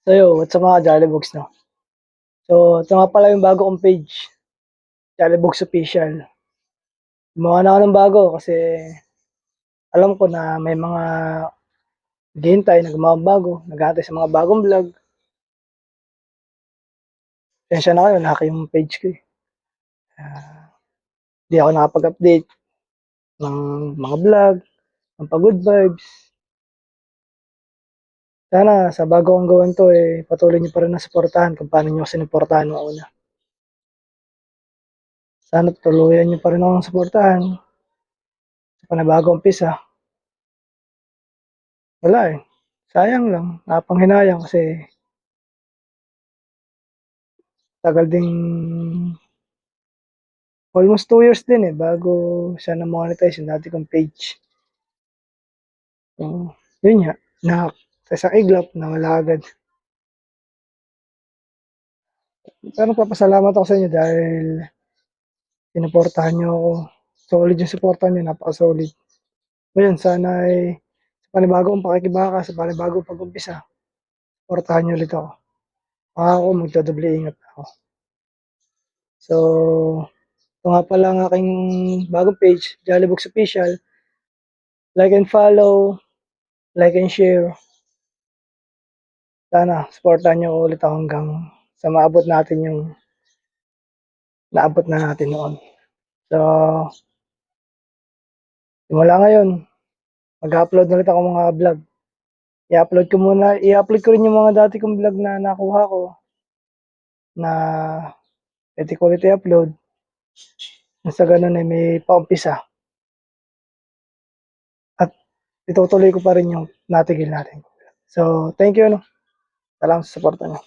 So what's up mga Jollybogs, no? So, ito nga pala yung bago kong page, Jollybogs Official. Gumawa na ako ng bago kasi alam ko na may mga naghihintay na gumawa ng bago, naghahantay sa mga bagong vlog. Pasensya na kayo, naka yung page ko eh. Di ako nakapag-update ng mga vlog, ng pa-good vibes. Sana sa bago kong gawin to patuloy niyo pa rin na suportahan kung paano niyo sinuportahan noong una. Sana tuluyan niyo pa rin akong suportahan sa panibagong umpisa. Wala eh. Sayang lang. Napanghinayang kasi tagal ding almost 2 years din bago siya na-monetize yung dati kong page. So, yun nga. Sa isang iglap na wala agad. Pero papasalamat ako sa inyo dahil sinuportahan niyo ako. Solid yung suporta niyo. Napaka-solid. Ngayon, sana sa panibagong pakikibaka, sa panibagong pag-umpisa, suportahan niyo ulit ako. Ako, magdodoble ingat ako. So, ito nga pala ang aking bagong page, Jollybogs Official. Like and follow, like and share. Sana supportahan niyo ulit ako hanggang sa maabot natin yung naabot na natin noon. So, simula ngayon, mag-upload ulit ako mga vlog. I-upload ko rin yung mga dati kong vlog na nakuha ko na pwede ko ulit i-upload. Sa ganun may paumpisa. At itutuloy ko pa rin yung natigil natin. So, thank you. Salamat sa suporta niyo.